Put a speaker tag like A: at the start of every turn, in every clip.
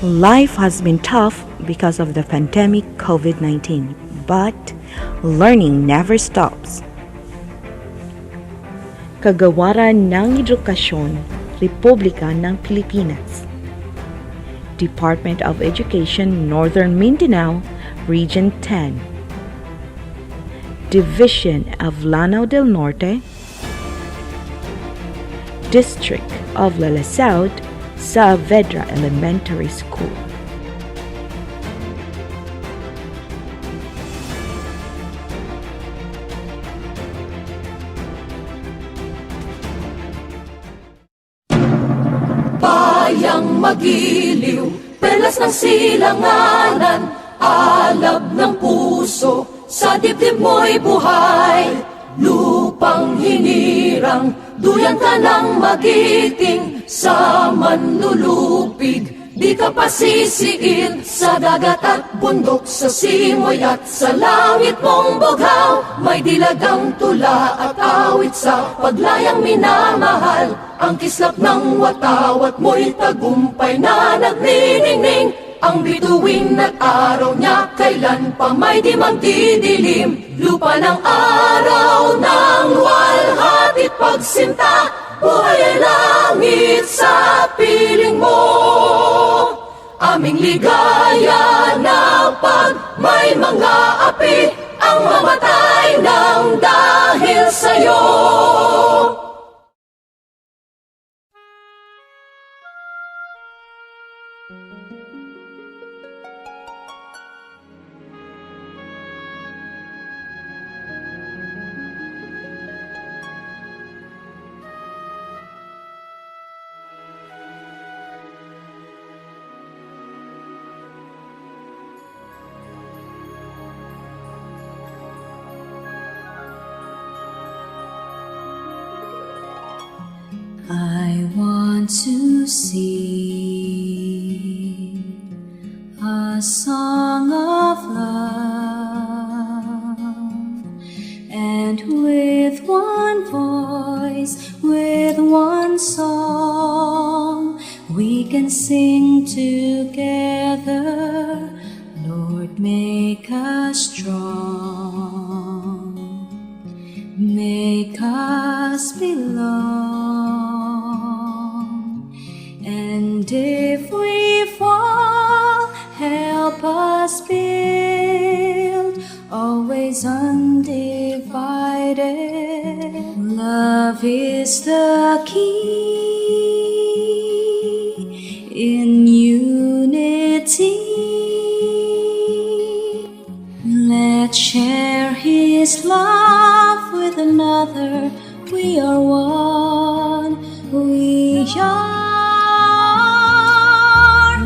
A: Life has been tough because of the pandemic COVID-19, but learning never stops. Kagawaran ng Edukasyon, Republika ng Pilipinas. Department of Education, Northern Mindanao, Region 10. Division of Lanao del Norte, District of South, Saavedra Elementary School.
B: Bayang magiliw, perlas ng silanganan, alab ng puso, sa dibdib mo'y buhay. Lupang hinirang, duyan ka ng magiting, sa manlulupig, di ka pasisiin. Sa dagat at bundok, sa simoy at sa langit mong bughaw, may dilagang tula at awit sa paglayang minamahal. Ang kislap ng watawat mo'y tagumpay na nagniningning. Ang bituin at araw niya kailan pa may di magdidilim. Lupa ng araw ng luwalhatit pagsinta, buhay ay langit sa piling mo. Aming ligaya na pag may mga api, ang mamatay ng dahil sa'yo.
C: I want to sing a song of love, and with one voice, with one song, we can sing together. Lord, make us strong, make us belong. And if we fall, help us build, always undivided. Love is the key in unity. Let's share His love with another. We are one, we are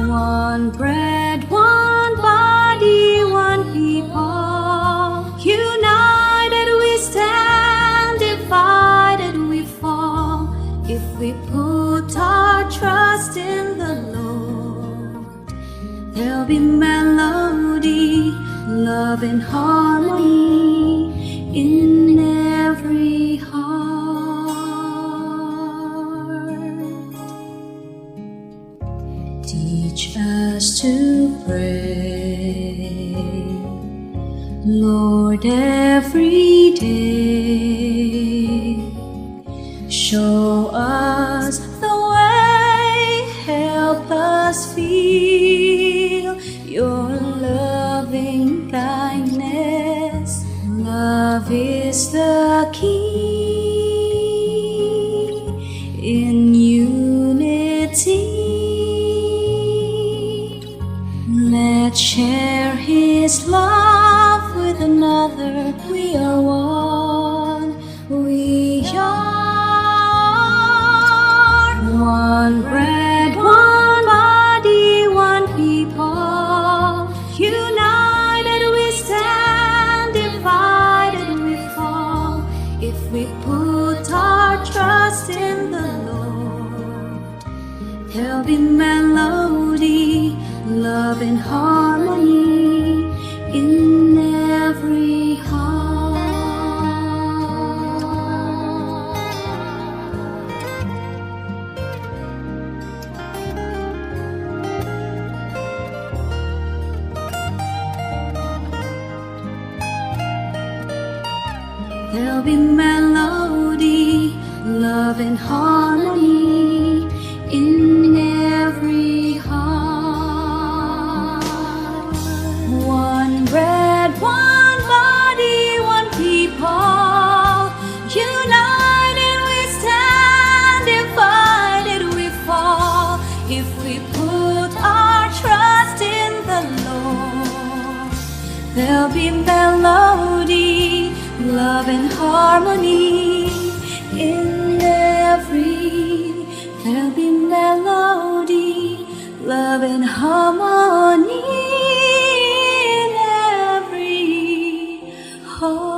C: one bread, one body, one people. United we stand, divided we fall. If we put our trust in the Lord, there'll be melody, love and harmony in every heart. Teach us to pray, Lord, every day. Show us the way, help us feel your loving kindness. Love is the key in unity. Let's share His love with another. We are one, we are one bread, one body, one people. United we stand, divided we fall. If we put our trust in the Lord, there'll be melody, love and harmony in every heart. There'll be melody, love and harmony in every heart. One bread, one body, one people. United we stand, divided we fall. If we put our trust in the Lord, there'll be melody, love and harmony in every. There'll be melody, love and harmony in every heart.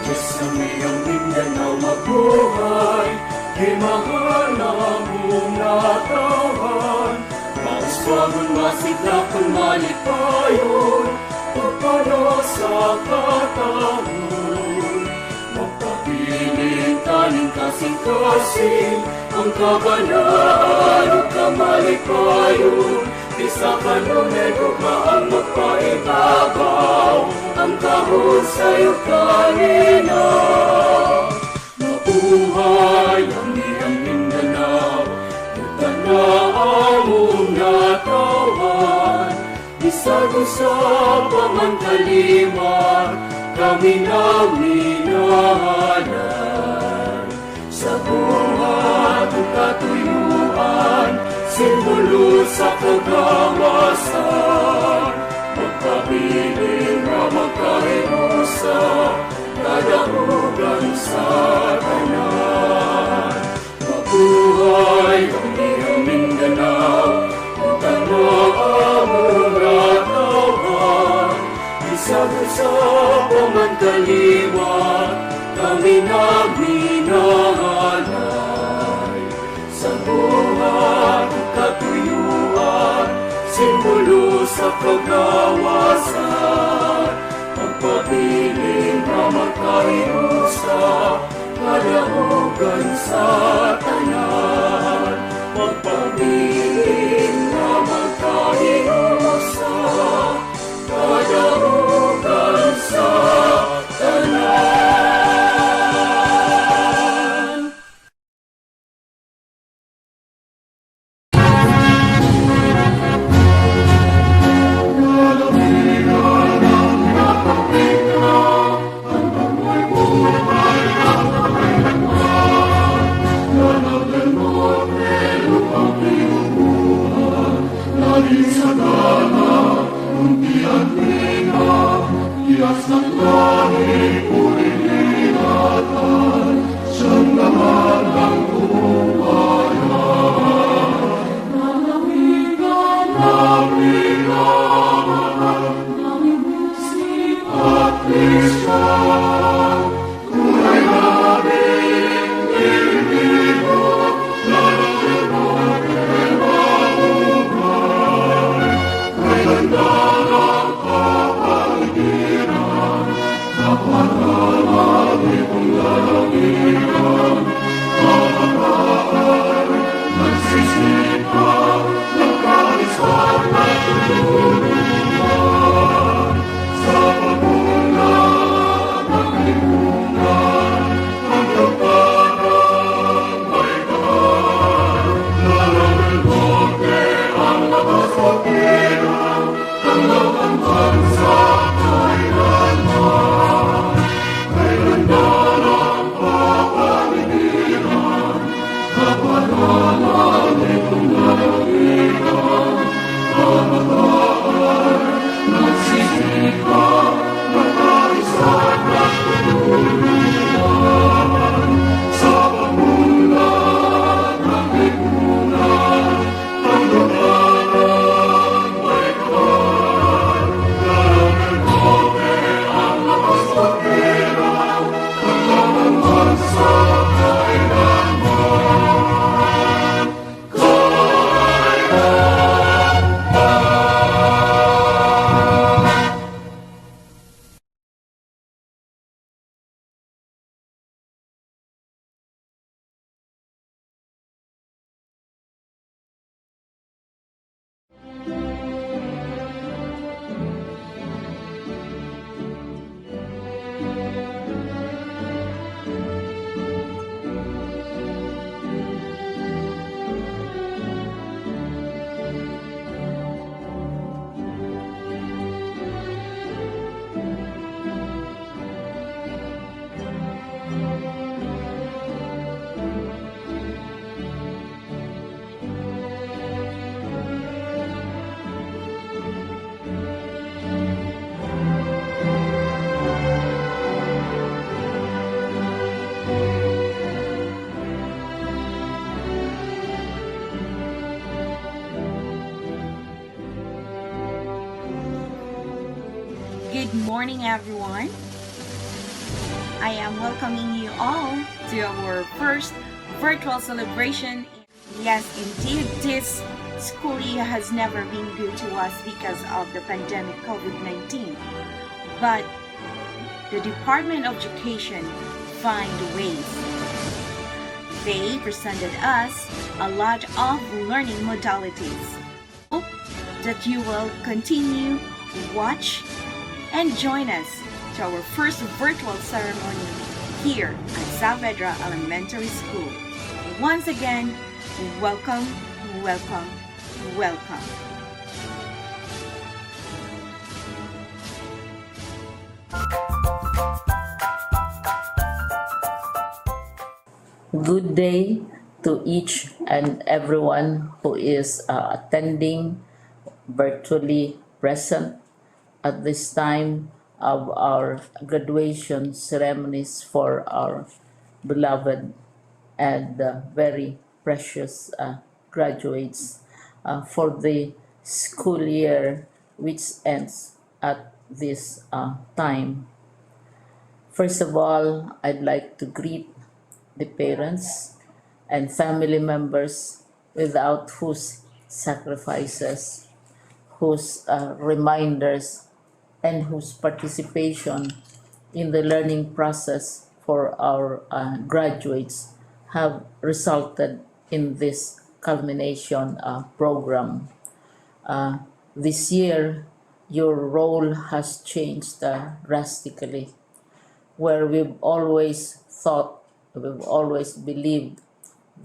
B: Diyos sa iyong Mindanao mabuhay, mahal na mong natawan. Mauswagon, masiglapan, malipayon, pagpalo sa katahon. Magpapiling kaning kasing-kasing, ang kabanaan o kamalipayon. Isa kanunay gugmaan magpaibabaw, ang kahon sa'yo kanina. Mabuhay ang iyong Mindanao, utang na among natawan. Bisag usap ang kalimar, kami na minahalan. Sa buhat ang katuyuan, simbolo sa kagawasan. Magpabiling na magkahinusa, kadahugan sa tanan. Mabuhay ang iyong Mindanao, utang na among natawan. Isag-usap ang kaliwat, kami na minahalay. Sa buhat ang katuyuan, simbolo sa kagawasan. Magpabiling na magkahinusa, kadahugan sa tanan. Magpabiling na magkahinusa, kadahugan sa tanan. More
D: Good morning, everyone. I am welcoming you all to our first virtual celebration. Yes, indeed, this school year has never been good to us because of the pandemic COVID-19. But the Department of Education find ways. They presented us a lot of learning modalities. Hope that you will continue, watch, and join us to our first virtual ceremony here at Saavedra Elementary School. Once again, welcome, welcome, welcome.
E: Good day to each and everyone who is attending virtually present at this time of our graduation ceremonies for our beloved and very precious graduates for the school year which ends at this time. First of all, I'd like to greet the parents and family members without whose sacrifices, whose reminders, and whose participation in the learning process for our graduates have resulted in this culmination program. This year, your role has changed drastically, where we've always thought, we've always believed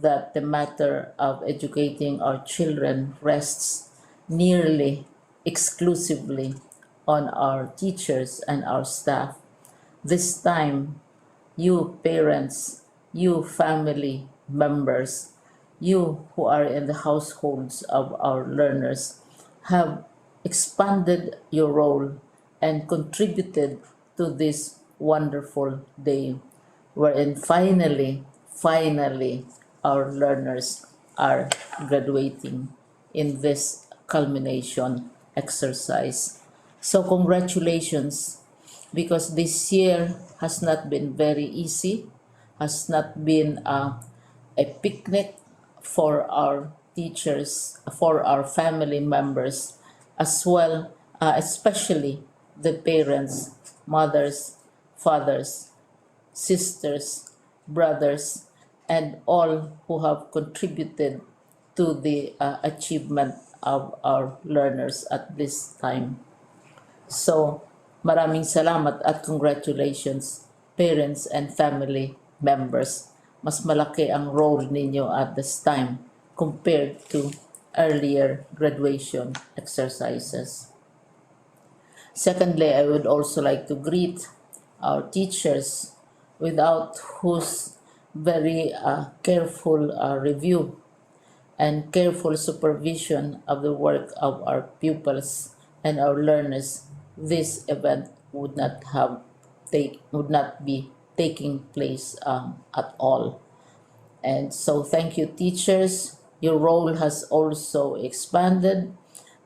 E: that the matter of educating our children rests nearly exclusively on our teachers and our staff. This time, you parents, you family members, you who are in the households of our learners have expanded your role and contributed to this wonderful day wherein finally, our learners are graduating in this culmination exercise. So congratulations, because this year has not been very easy, has not been a picnic for our teachers, for our family members, as well, especially the parents, mothers, fathers, sisters, brothers, and all who have contributed to the achievement of our learners at this time. So, maraming salamat at congratulations, parents and family members. Mas malaki ang role ninyo at this time compared to earlier graduation exercises. Secondly, I would also like to greet our teachers, without whose very careful review and careful supervision of the work of our pupils and our learners, this event would not be taking place at all. And so thank you, teachers. Your role has also expanded.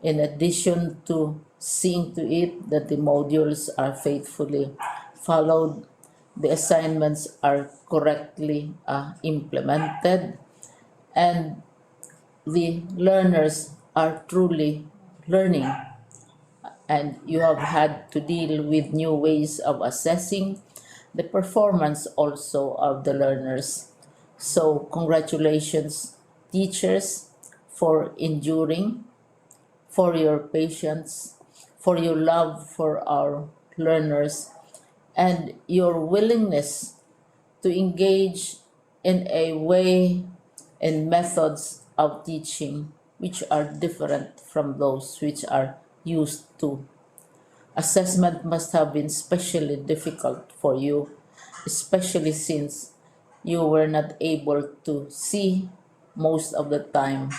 E: In addition to seeing to it that the modules are faithfully followed, the assignments are correctly implemented, and the learners are truly learning, and you have had to deal with new ways of assessing the performance also of the learners. So congratulations, teachers, for enduring, for your patience, for your love for our learners, and your willingness to engage in a way and methods of teaching which are different from those which are used to. Assessment must have been especially difficult for you, especially since you were not able to see most of the time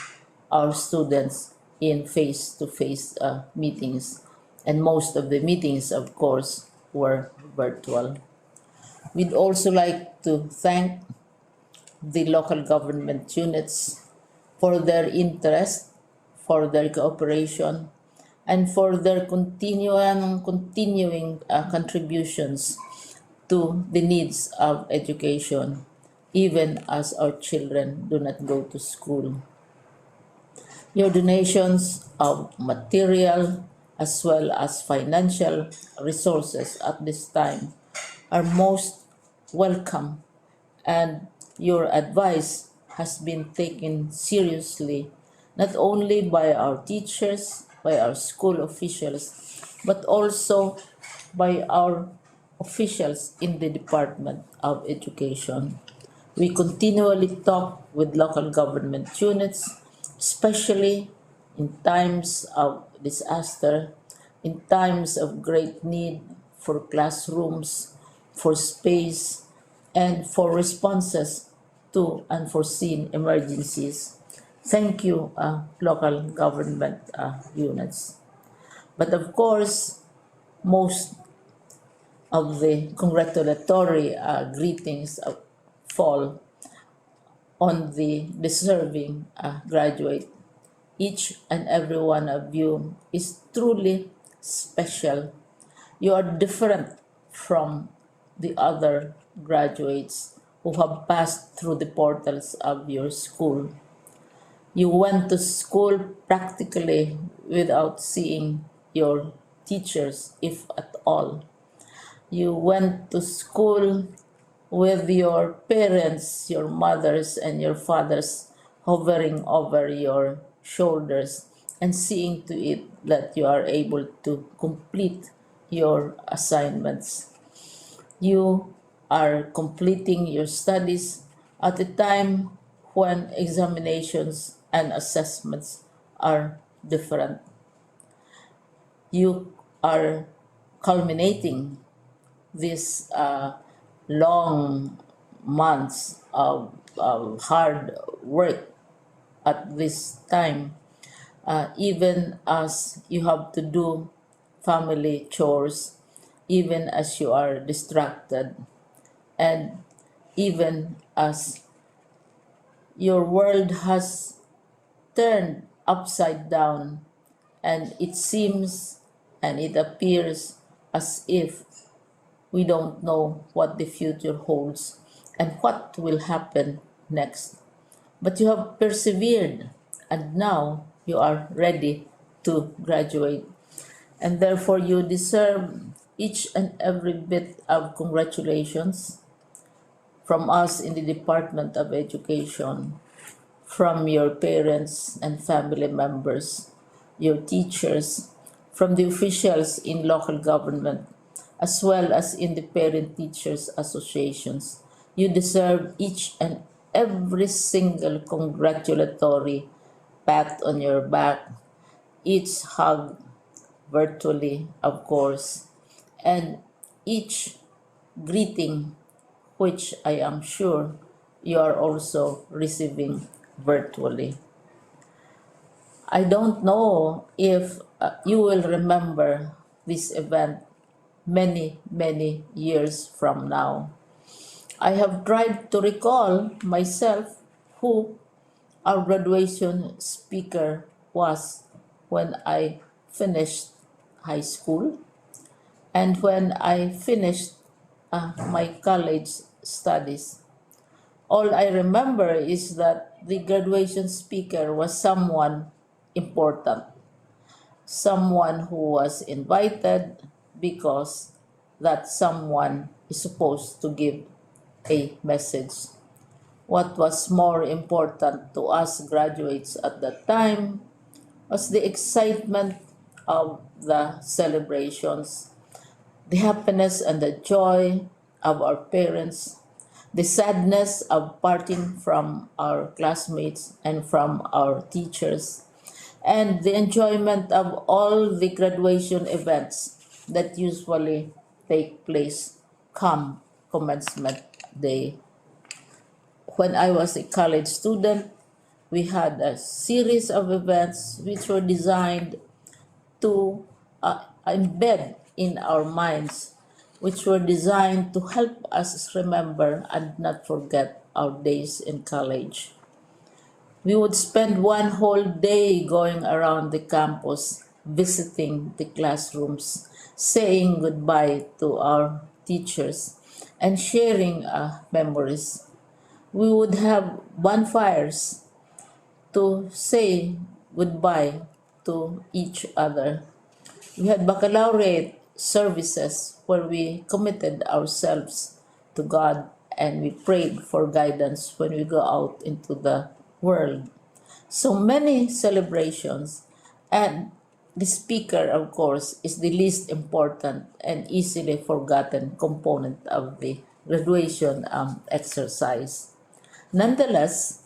E: our students in face-to-face meetings, and most of the meetings, of course, were virtual. We'd also like to thank the local government units for their interest, for their cooperation, and for their continuing contributions to the needs of education, even as our children do not go to school. Your donations of material as well as financial resources at this time are most welcome, and your advice has been taken seriously not only by our teachers, by our school officials, but also by our officials in the Department of Education. We continually talk with local government units, especially in times of disaster, in times of great need for classrooms, for space, and for responses to unforeseen emergencies. Thank you, local government units. But of course, most of the congratulatory greetings fall on the deserving graduate. Each and every one of you is truly special. You are different from the other graduates who have passed through the portals of your school. You went to school practically without seeing your teachers, if at all. You went to school with your parents, your mothers, and your fathers hovering over your shoulders and seeing to it that you are able to complete your assignments. You are completing your studies at a time when examinations and assessments are different. You are culminating these long months of hard work at this time, even as you have to do family chores, even as you are distracted, and even as your world has turned upside down, and it seems and it appears as if we don't know what the future holds and what will happen next. But you have persevered, and now you are ready to graduate. And therefore, you deserve each and every bit of congratulations from us in the Department of Education, from your parents and family members, your teachers, from the officials in local government, as well as in the parent teachers associations. You deserve each and every single congratulatory pat on your back, each hug virtually, of course, and each greeting, which I am sure you are also receiving virtually. I don't know if you will remember this event many, many years from now. I have tried to recall myself who our graduation speaker was when I finished high school and when I finished my college studies. All I remember is that the graduation speaker was someone important, someone who was invited because that someone is supposed to give a message. What was more important to us graduates at that time was the excitement of the celebrations, the happiness and the joy of our parents, the sadness of parting from our classmates and from our teachers, and the enjoyment of all the graduation events that usually take place come commencement day. When I was a college student, we had a series of events which were designed to embed in our minds, which were designed to help us remember and not forget our days in college. We would spend one whole day going around the campus visiting the classrooms, saying goodbye to our teachers, and sharing memories. We would have bonfires to say goodbye to each other. We had baccalaureate services where we committed ourselves to God and we prayed for guidance when we go out into the world. So many celebrations, and the speaker, of course, is the least important and easily forgotten component of the graduation exercise. Nonetheless,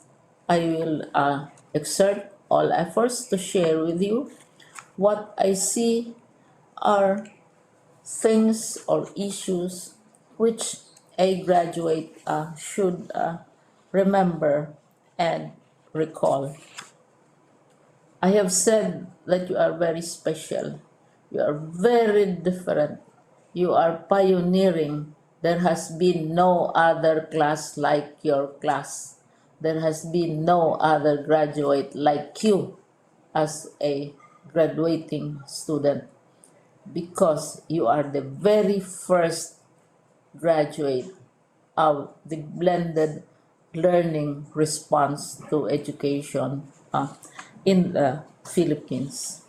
E: I will exert all efforts to share with you what I see are things or issues which a graduate should remember and recall. I have said that you are very special. You are very different. You are pioneering. There has been no other class like your class. There has been no other graduate like you as a graduating student because you are the very first graduate of the blended learning response to education in the Philippines.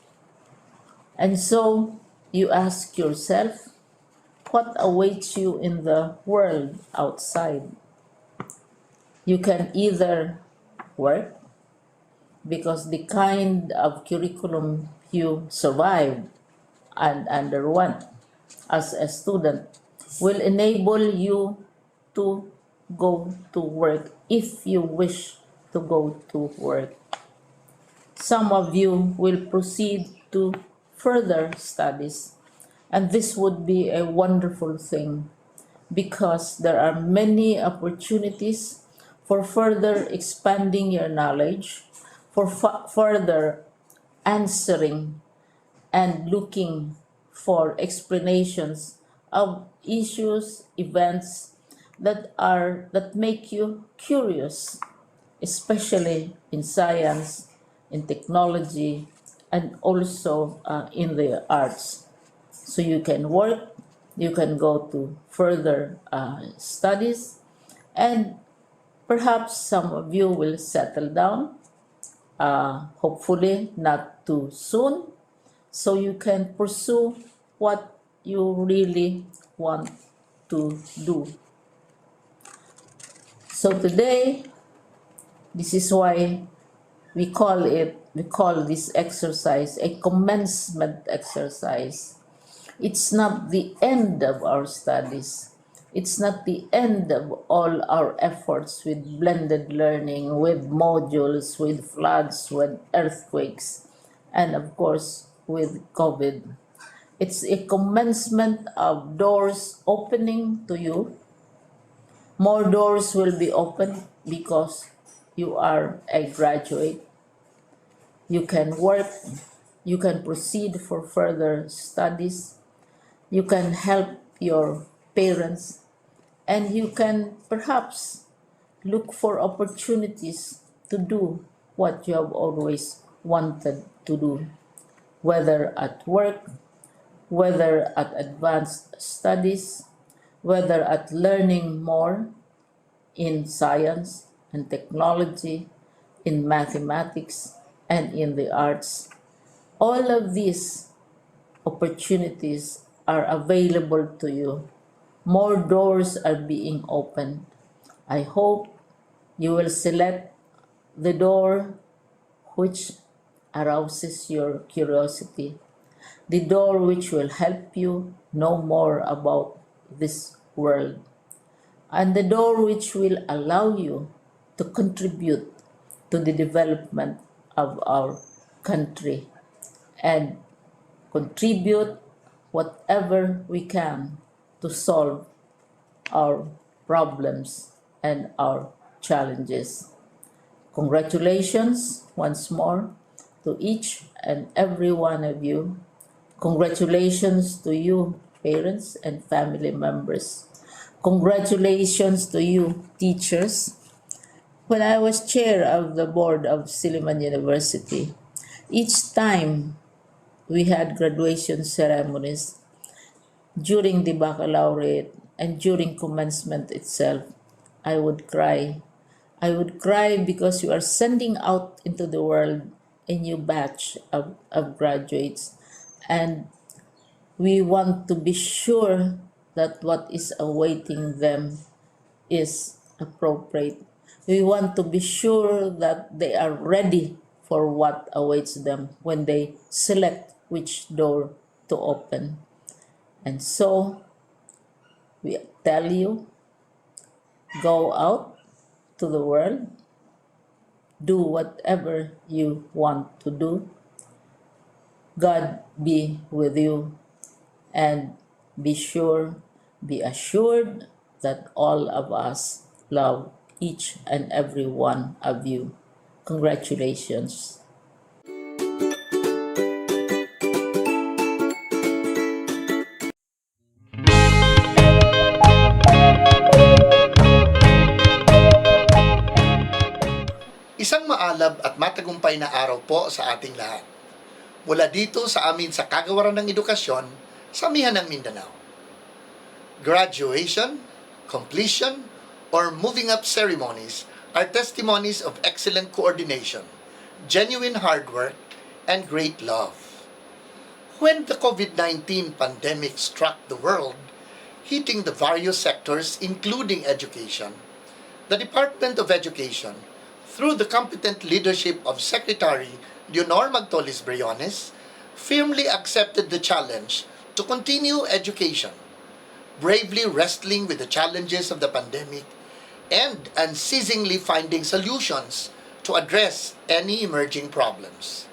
E: And so you ask yourself, what awaits you in the world outside? You can either work because the kind of curriculum you survived and underwent as a student will enable you to go to work if you wish to go to work. Some of you will proceed to further studies, and this would be a wonderful thing because there are many opportunities for further expanding your knowledge, for further answering and looking for explanations of issues, events that make you curious, especially in science, in technology, and also in the arts. So you can work, you can go to further studies, and perhaps some of you will settle down, hopefully not too soon, so you can pursue what you really want to do. So today, this is why we call this exercise a commencement exercise. It's not the end of our studies. It's not the end of all our efforts with blended learning, with modules, with floods, with earthquakes, and of course with COVID. It's a commencement of doors opening to you. More doors will be opened because you are a graduate. You can work, you can proceed for further studies, you can help your parents, and you can perhaps look for opportunities to do what you have always wanted to do, whether at work, whether at advanced studies, whether at learning more in science and technology, in mathematics, and in the arts. All of these opportunities are available to you. More doors are being opened. I hope you will select the door which arouses your curiosity, the door which will help you know more about this world, and the door which will allow you to contribute to the development of our country and contribute whatever we can to solve our problems and our challenges. Congratulations once more to each and every one of you. Congratulations to you, parents and family members. Congratulations to you, teachers. When I was chair of the board of Silliman University, each time we had graduation ceremonies, during the baccalaureate, and during commencement itself, I would cry. I would cry because you are sending out into the world a new batch of graduates, and we want to be sure that what is awaiting them is appropriate. We want to be sure that they are ready for what awaits them when they select which door to open. And so we tell you, go out to the world, do whatever you want to do. God be with you, and be sure, be assured that all of us love each and every one of you. Congratulations.
F: Isang maalab at matagumpay na araw po sa ating lahat. Mula dito sa amin sa Kagawaran ng Edukasyon sa Amihan ng Mindanao. Graduation, completion, or moving up ceremonies are testimonies of excellent coordination, genuine hard work, and great love. When the COVID-19 pandemic struck the world, hitting the various sectors including education, the Department of Education, through the competent leadership of Secretary Leonor Magtolis Briones, firmly accepted the challenge to continue education, bravely wrestling with the challenges of the pandemic and unceasingly finding solutions to address any emerging problems.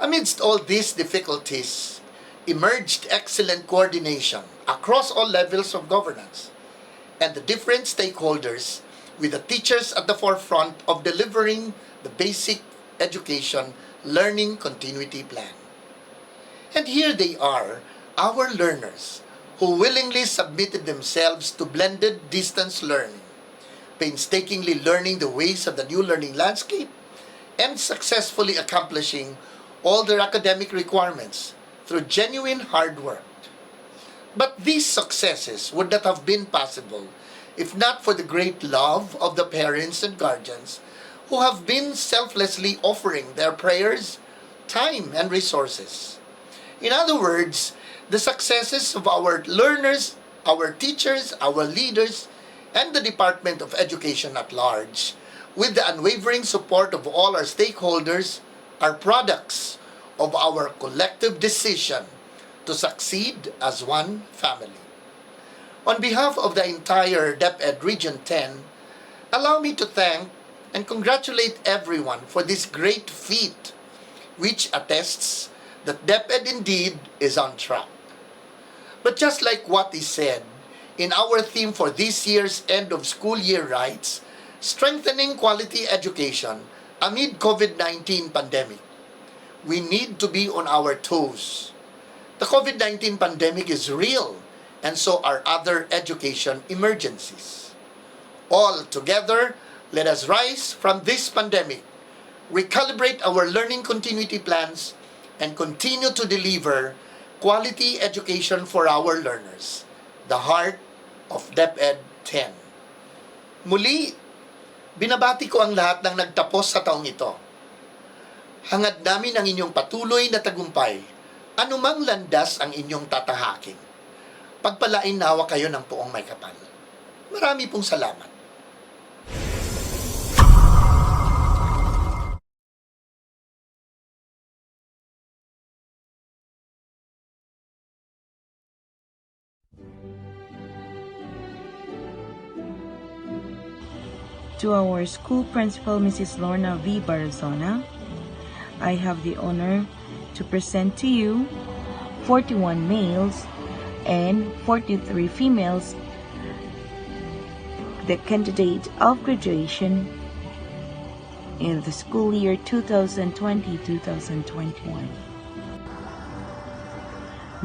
F: Amidst all these difficulties, emerged excellent coordination across all levels of governance and the different stakeholders, with the teachers at the forefront of delivering the basic education learning continuity plan. And here they are, our learners, who willingly submitted themselves to blended distance learning, painstakingly learning the ways of the new learning landscape, and successfully accomplishing all their academic requirements through genuine hard work. But these successes would not have been possible if not for the great love of the parents and guardians who have been selflessly offering their prayers, time, and resources. In other words, the successes of our learners, our teachers, our leaders, and the Department of Education at large, with the unwavering support of all our stakeholders, are products of our collective decision to succeed as one family. On behalf of the entire DepEd Region 10, allow me to thank and congratulate everyone for this great feat, which attests that DepEd indeed is on track. But just like what is said in our theme for this year's end of school year rites, strengthening quality education amid COVID-19 pandemic, we need to be on our toes. The COVID-19 pandemic is real, and so are other education emergencies. All together, let us rise from this pandemic, recalibrate our learning continuity plans, and continue to deliver quality education for our learners, the heart of DepEd 10. Muli, binabati ko ang lahat ng nagtapos sa taong ito. Hangad namin ang inyong patuloy na tagumpay, anumang landas ang inyong tatahakin. Pagpalain nawa kayo ng poong may kapal. Marami pong salamat.
A: To our school principal, Mrs. Lorna V. Barazona, I have the honor to present to you 41 males and 43 females, the candidate of graduation in the school year 2020-2021.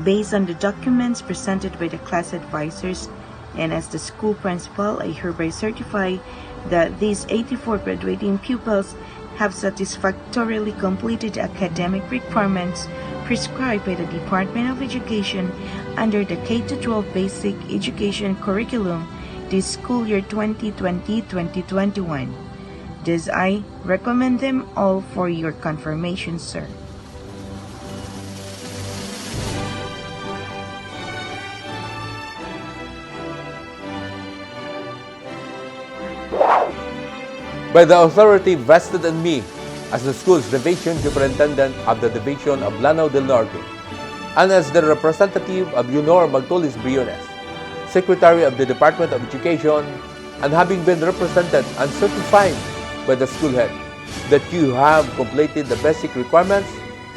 A: Based on the documents presented by the class advisors and as the school principal, I hereby certify that these 84 graduating pupils have satisfactorily completed academic requirements prescribed by the Department of Education under the K-12 Basic Education Curriculum this school year 2020-2021. Thus, I recommend them all for your confirmation, sir.
G: By the authority vested in me as the school's Division Superintendent of the Division of Lanao del Norte, and as the representative of Leonor Magtolis Briones, Secretary of the Department of Education, and having been represented and certified by the school head that you have completed the basic requirements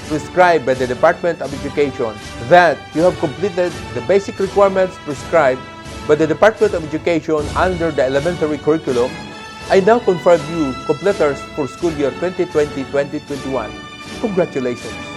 G: prescribed by the Department of Education, that you have completed the basic requirements prescribed by the Department of Education under the elementary curriculum, I now confirm you completers for school year 2020-2021. Congratulations!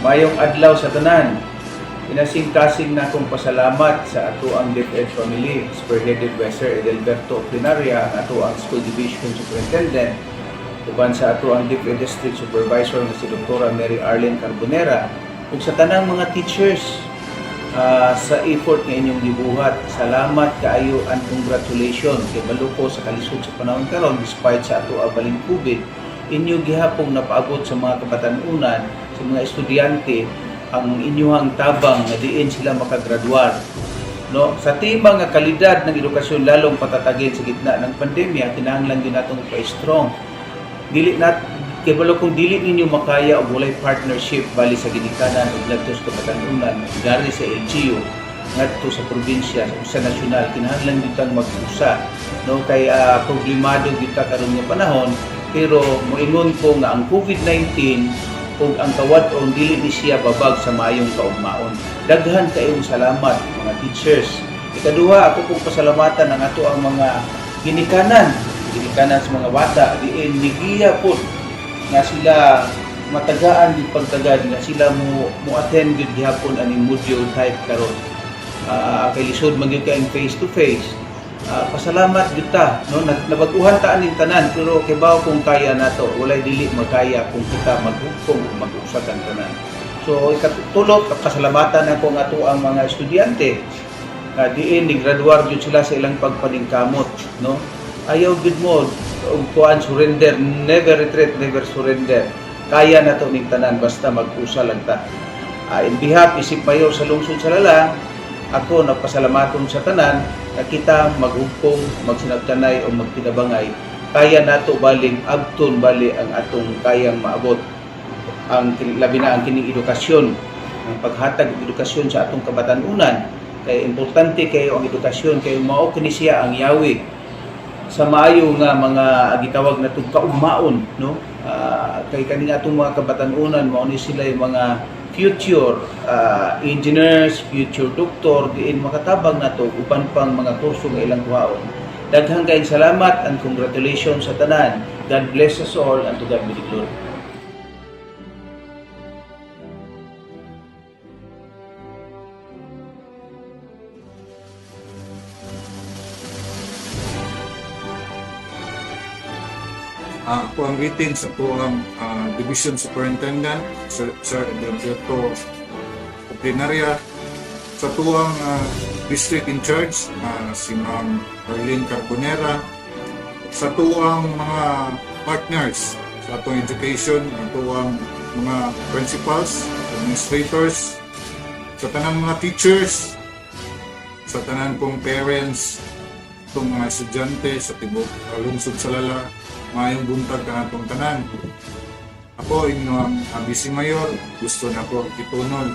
H: Mayong adlaw sa tanan. Pinasing-kasing na akong pasalamat sa ato ang DepEd family, spearheaded by Sir Edelberto Plinaria, ang ato ang School Division Superintendent, uban sa ato ang DepEd District Supervisor na si Dr. Mary Arlene Carbonera, ug sa tanang mga teachers sa effort nga inyong gibuhat. Salamat kaayo and congratulations kay baluko sa kalisod sa panahon karon despite sa ato abaling COVID, inyo gihapong napaabot sa mga kabatanunan, sa mga estudyante ang inyong tabang nga diin sila makagraduar. No, sa tema nga kalidad ng edukasyon lalong patatagin sa gitna ng pandemya, kinahanglan din natong pa-strong. Dili nat kay balo kung dili ninyo makaya og walay partnership bali sa ginikanan ug ngadto sa kabatanunan gari sa LGU ngadto sa probinsya sa nasyonal, kinahanglan ditang mag-usa. No, kay problemado kita karon nga panahon, pero moingon ko nga ang COVID-19 ug ang kawad-on dili ni siya babag sa maayong kaugmaon. Daghan kayong salamat mga teachers. Ikaduha, ako pong pasalamatan ang ato ang mga ginikanan sa mga bata diin nigiya po nga sila matagaan di pagtagad nga sila mo attend gid gihapon ani module type karon. Kay lisod man gyud kay face to face. Pasalamat kita, no, nabaguhan ta aning tanan, pero kay bawo kung kaya nato, walay dili magkaya kung kita maghukom ug mag-usat ang tanan. So ikatulog pasalamatan ako nga ato ang mga estudyante diin ni graduar gyud sila sa ilang pagpaningkamot, no. Ayaw gid mo og kuan surrender, never retreat, never surrender. Kaya nato ning tanan basta mag-usa lang ta. In behalf isip mayor sa lungsod sa Lalang, ako nagpasalamaton sa tanan na kita maghukom, magsinabtanay o magtinabangay, kaya nato baling abton bali ang atong kayang maabot. Ang labi na ang kining edukasyon, ang paghatag ng edukasyon sa atong kabatanunan, kay importante kayo ang edukasyon, kay mao kini siya ang yawi sa maayo nga mga gitawag na kaugmaon, no. Kay kaning atong mga kabatanunan mao ni sila yung mga future engineers, future doctor, diin makatabang nato uban pang mga kurso nga ilang kuhaon. Daghang kayong salamat and congratulations sa tanan. God bless us all and to God be the glory.
I: Ako ang greeting sa po ang Division Superintendent, Sir Edelberto Plinaria, sa tuwang District in Charge, si Ma'am Arlene Carbonera, sa tuwang mga partners sa atong education, ang tuwang mga principals, administrators, sa tanang mga teachers, sa tanan kong parents, itong mga estudyante sa tibok lungsod sa Lala, mayong buntag ka natong tanan. Ako, inyong Vice Mayor, gusto na ko itunol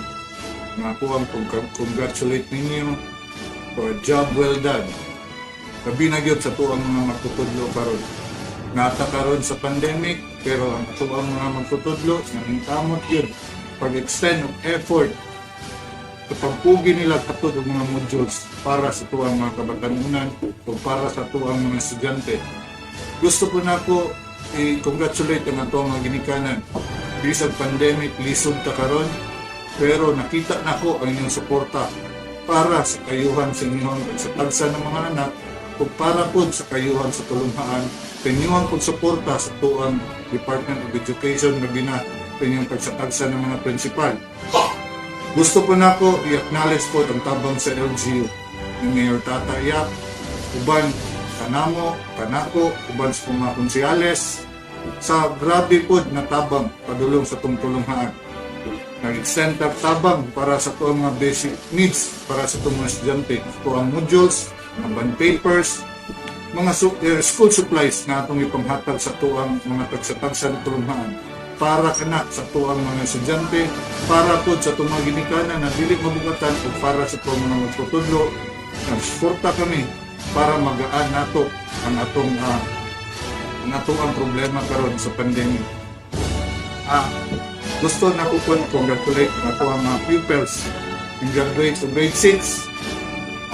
I: na ako ang congratulate ninyo for a job well done. Labi na gyud sa tuwang mga magtutudlo karon. Nata karon sa pandemic, pero ang tuwang mga magtutudlo, naningkamot yun pag-extend of effort sa pagpugi nila katod og mga modules para sa tuwang mga kabatanunan o para sa tuwang mga estudyante. Gusto po na ako i-congratulate ang atong mga ginikanan. Bisag pandemic, lisod ta karon, pero nakita na ko ang inyong suporta para sa kayuhan sa inyong sa tagsa ng mga anak o para po sa kayuhan sa tulunghaan, inyong pagsuporta sa tuang Department of Education na bina inyong pagsatagsa ng mga principal. Gusto po na ako i-acknowledge po ang tabang sa LGU ni Mayor Tata Yap, uban kanamo, kanako, uban sa mga konsyales, sa grabe po na tabang padulong sa tungtulunghaan. Nag-extend tabang para sa itong mga basic needs para sa itong mga estudyante. Ito ang modules, mga bond papers, mga school supplies na itong ipanghatag sa tuang mga tagsatagsa ng tulunghaan para kanak sa tuang mga estudyante, para po sa itong mga ginikanan na dili mabugatan o para sa itong mga magtutudlo. Nagsuporta kami para magaan nato ang atong problema karon sa pandemic. Gusto na ko po congratulate ang ato ang mga pupils in graduate sa grade 6.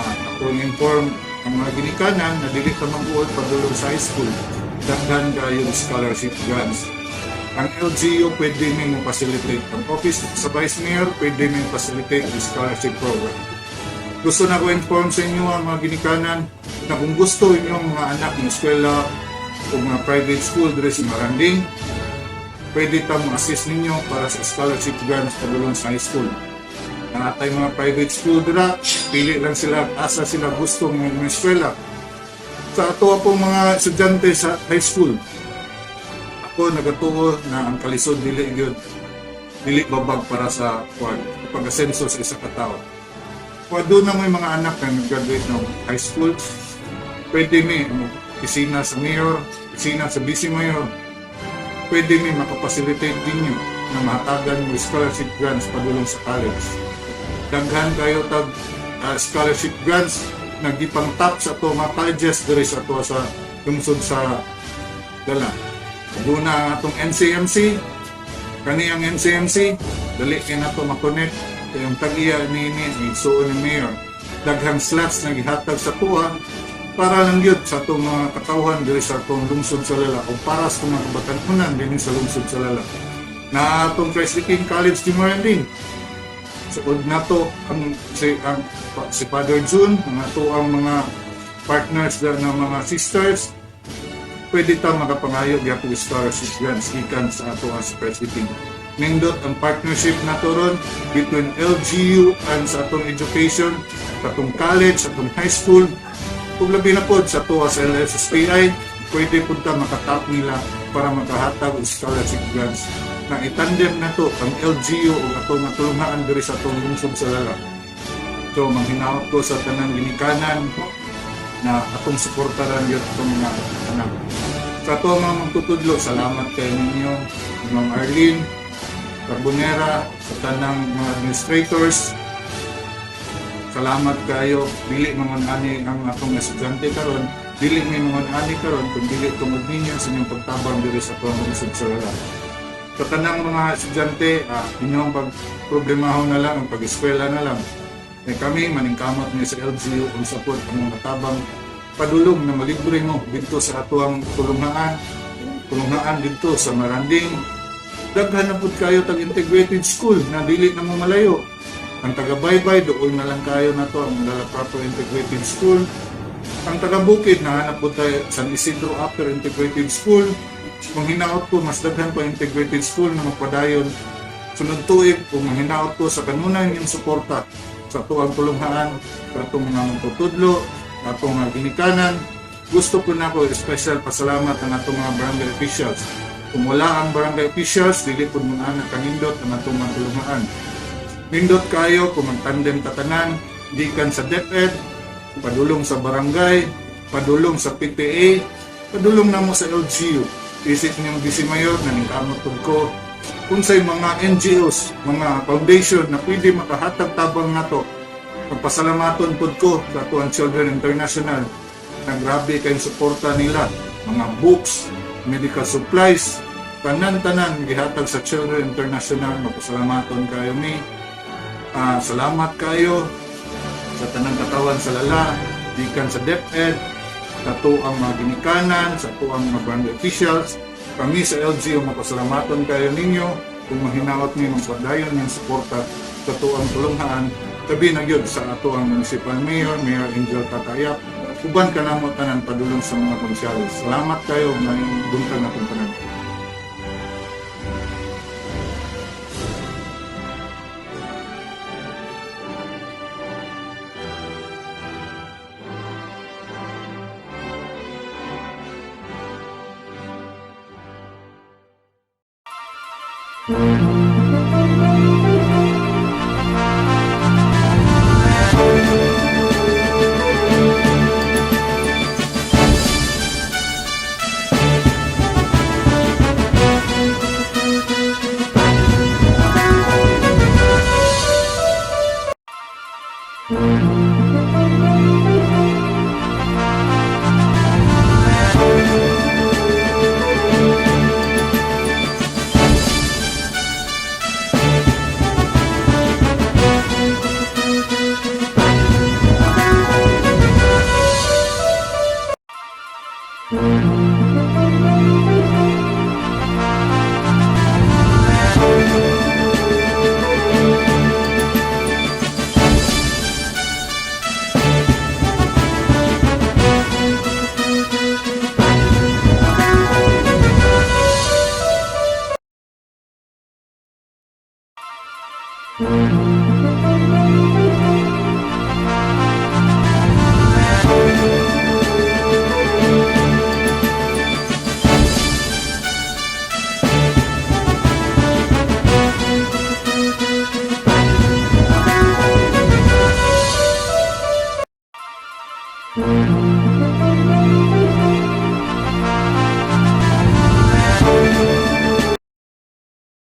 I: Ako inform ang mga ginikanan na dili ka mag-uod padulong sa high school, daghan kayo scholarship grants. Ang LGU pwede may mo-facilitate. Ang Office sa Vice Mayor pwede may facilitate ang scholarship program. Gusto na ko inform sa inyo ang mga ginikanan na kung gusto inyong mga anak ng eskwela o mga private school dito sa Maranding, pwede ta mo-assist ninyo para sa scholarship grants pagulong sa high school. Natay mga private school dira, pili lang sila, asa sila gusto ng eskwela. Sa ato pong mga estudyante sa high school, ako nagatuo na ang kalisod dili babag para sa pag-asenso sa isa ka tao. Kung doon na may mga anak na nag-graduate ng high school, pwede may opisina sa mayor, opisina sa vice mayor, pwede may makapacilitate din nyo na mahatagan mo scholarship grants padulong sa college. Daghan kayo tag scholarship grants na gipang top sa ato mga colleges diri sa ato sa lungsod sa Dala. Doon na ang atong NCMC, kaniyang NCMC, dali kayo na ito makonect. Kayong tag-iya ni isuon ni Mayor. Daghang slots na gihatag sa tuwa para lang yun sa itong mga katauhan diri sa itong lungsod sa Lala o para sa mga kabatanunan din sa lungsod sa Lala. Na itong President College di Maranding. Sa na to si Father June, ang mga partners na mga sisters, pwede ta makapangayo gyapon scholarship grants gikan sa ato as President. Nindot ang partnership na to ron between LGU and sa atong education, sa atong college, sa atong high school, ug labi na pod sa ato as LSSPI, pwede pod ta makatap nila para makahatag og scholarship grants. Na itandem na to ang LGU o atong matulungan diri sa atong lungsod sa Lala. So manghinaot ko sa tanang ginikanan na atong suportaran yun itong mga anak. Sa ato mga magtutudlo, salamat kayo ninyo, Ma'am Arlene, Carbonera, sa tanang mga administrators. Salamat kayo, dili mga ani ang atong estudyante karon, dili may mga ani karon kung dili tungod ninyo sa inyong pagtabang diri sa atong lungsod sa Lala. Sa tanang mga estudyante, inyong pagproblemahon na lang, ang pag-eskwela na lang. Kami, maningkamot niya sa LGU kung support ang mga tabang padulong na malibre mo dito sa atuang tulungaan dito sa Maranding. Daghan na po kayo tag-integrated school na dili na mo malayo. Ang taga-Baybay, doon na lang kayo na to ang proper integrated school. Ang taga-Bukid, nahanap po tayo San Isidro Upper Integrated School. Kung hinaot ko, mas daghan pa integrated school na magpadayon. Sunod tuig, kung hinaot ko sa kanunan yung suporta sa tuwang tulungaan, sa itong mga magtutudlo, sa itong mga ginikanan, gusto ko na po special pasalamat ang atong mga barangay officials. Kung wala ang barangay officials, dili po mga anak kanindot ang atong mga tulungaan. Nindot kayo kung magtandem tatanan, dikan sa DepEd, padulong sa barangay, padulong sa PTA, padulong na mo sa LGU. Isip niyong DC Mayor na ningkamot ko kung sa'y mga NGOs, mga foundation na pwede makahatag tabang na to. Pagpasalamaton po ko sa Tuan Children International na grabe kayong suporta nila. Mga books, medical supplies, tanan-tanan gihatag sa Children International. Magpasalamaton kayo ni. Salamat kayo sa tanang katawan sa Lala, dikan sa DepEd, sa tuang mga ginikanan, sa tuang mga barangay officials. Kami sa LGU mapasalamaton kayo ninyo kung mahinaot niyo magpadayon ng suporta sa tuang tulunghaan. Sabi na yun sa ato ang Municipal Mayor, Mayor Angel Tatayap, uban ka na mo tanan padulong sa mga konsyalis. Salamat kayo na yung buntag na itong tanan.
B: Thank